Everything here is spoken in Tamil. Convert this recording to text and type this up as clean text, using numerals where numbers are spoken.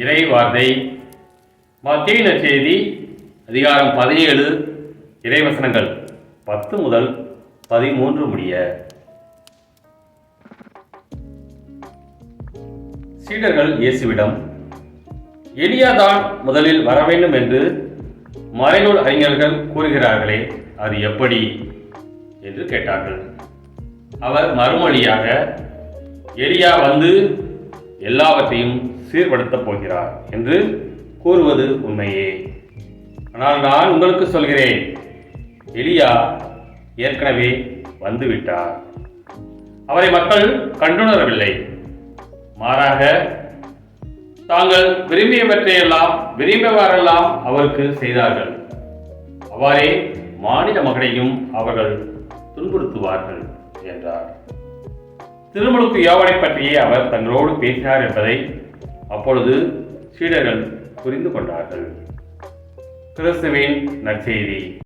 இறை வார்த்தை மத்தேயு நற்செய்தி அதிகாரம் 17 இறைவசனங்கள் 10 முதல் 13 முடிய. சீடர்கள் இயேசுவிடம், எலியாதான் முதலில் வர வேண்டும் என்று மறைநூல் அறிஞர்கள் கூறுகிறார்களே, அது எப்படி என்று கேட்டார்கள். அவர் மறுமொழியாக, எலியா வந்து எல்லாவற்றையும் சீர்படுத்தப் போகிறார் என்று கூறுவது உண்மையே. ஆனால் நான் உங்களுக்கு சொல்கிறேன், எலியா ஏற்கனவே வந்துவிட்டார். அவரை மக்கள் கண்டுணரவில்லை. மாறாக தாங்கள் விரும்பியவரெல்லாம் அவருக்கு செய்தார்கள். அவ்வாறே மானிட மகனையும் அவர்கள் துன்புறுத்துவார்கள் என்றார். திருமுழுக்கு யோவானை பற்றியே அவர் தங்களோடு பேசினார் என்பதை அப்பொழுது சீடர்கள் புரிந்து கொண்டார்கள். கிறிஸ்துவின் நற்செய்தி.